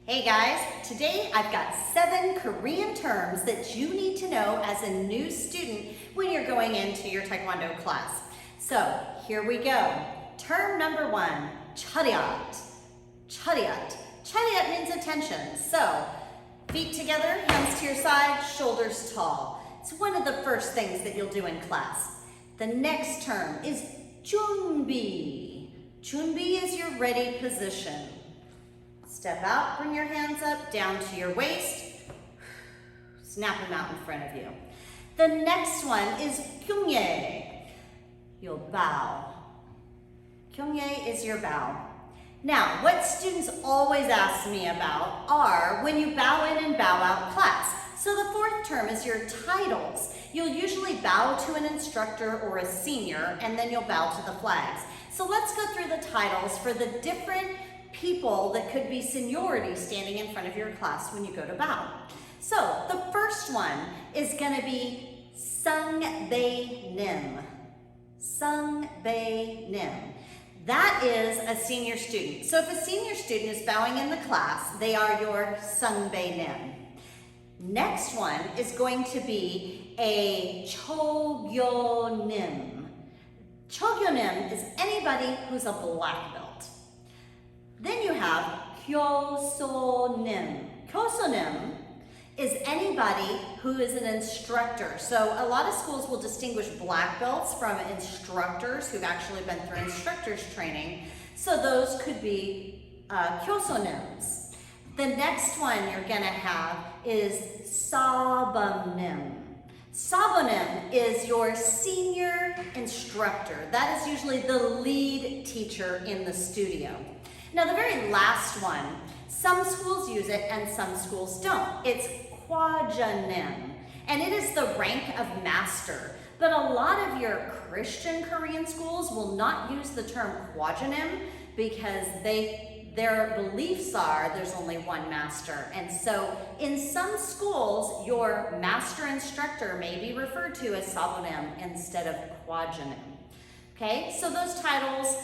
Hey guys, today I've got 7 Korean terms that you need to know as a new student when you're going into your Taekwondo class. So here we go. Term number 1, charyat. Charyat. Charyat means attention. So feet together, hands to your side, shoulders tall. It's one of the first things that you'll do in class. The next term is 준비. 준비 is your ready position. Step out, bring your hands up, down to your waist. Snap them out in front of you. The next one is kyungye. You'll bow. Kyungye is your bow. Now, what students always ask me about are when you bow in and bow out class. So the 4th term is your titles. You'll usually bow to an instructor or a senior, and then you'll bow to the flags. So let's go through the titles for the different people that could be seniority standing in front of your class when you go to bow. So the first one is going to be Sungbae-nim. Sungbae-nim. That is a senior student. So if a senior student is bowing in the class, they are your Sungbae-nim. Next one is going to be a Chogyo-nim. Chogyo-nim is anybody who's a black belt. Then you have Kyoso-nim. Kyoso-nim is anybody who is an instructor. So a lot of schools will distinguish black belts from instructors who've actually been through instructors training. So those could be Kyoso-nims. The next one you're gonna have is Sabonim. Sabonim is your senior instructor. That is usually the lead teacher in the studio. Now the very last one, some schools use it and some schools don't. It's Kwajanim, and it is the rank of master. But a lot of your Christian Korean schools will not use the term Kwajanim because their beliefs are there's only one master. And so in some schools, your master instructor may be referred to as Sabonim instead of Kwajanim. Okay, so those titles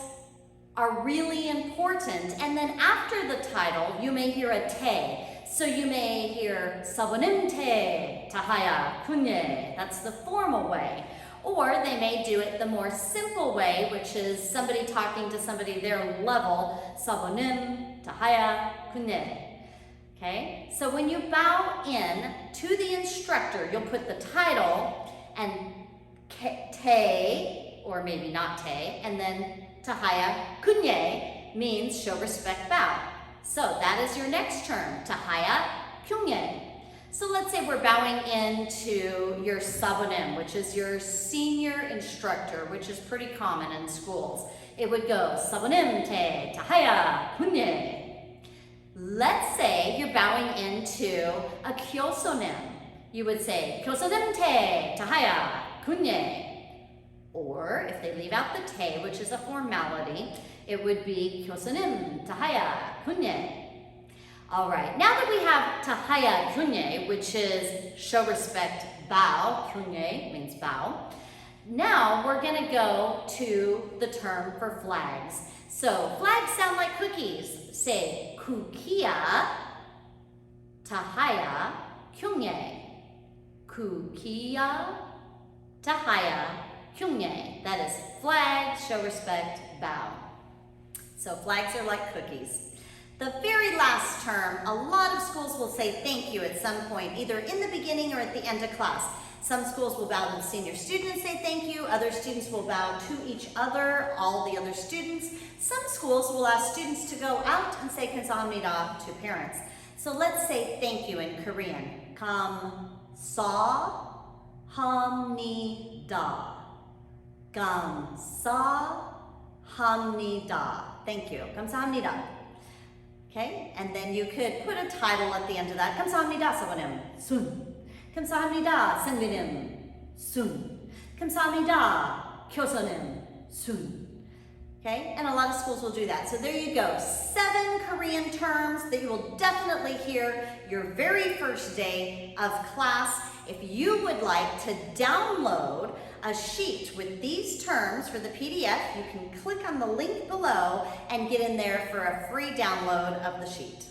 are really important. And then after the title, you may hear a te. So you may hear Sabonim te, tahaya, kunye. That's the formal way. Or they may do it the more simple way, which is somebody talking to somebody their level, Sabonim, tahaya, kunye. Okay, so when you bow in to the instructor, you'll put the title and te, or maybe not te, and then tahaya kunye means show respect, bow. So that is your next term, tahaya kunye. So let's say we're bowing into your sabonim, which is your senior instructor, which is pretty common in schools. It would go sabonim te tahaya kunye. Let's say you're bowing into a kyosonim. You would say kyosonim te tahaya kunye. Or if they leave out the te, which is a formality, it would be kyosonim tahaya kunye. All right, now that we have tahaya kunye, which is show respect, bow, kunye means bow, now we're gonna go to the term for flags. So flags sound like cookies. Say kukia tahaya kunye. Kukia tahaya kyungye. That is flag, show respect, bow. So flags are like cookies. The very last term, a lot of schools will say thank you at some point, either in the beginning or at the end of class. Some schools will bow to the senior student and say thank you. Other students will bow to each other, all the other students. Some schools will ask students to go out and say 감사합니다 to parents. So let's say thank you in Korean. 감사합니다. 감사합니다. Thank you. 감사합니다. Okay, and then you could put a title at the end of that. 감사합니다, 사모님. 순. 감사합니다, 선배님. 순. 감사합니다, 교수님. 순. Okay, and a lot of schools will do that. So there you go. 7 Korean terms that you will definitely hear your very first day of class. If you would like to download a sheet with these terms for the PDF, you can click on the link below and get in there for a free download of the sheet.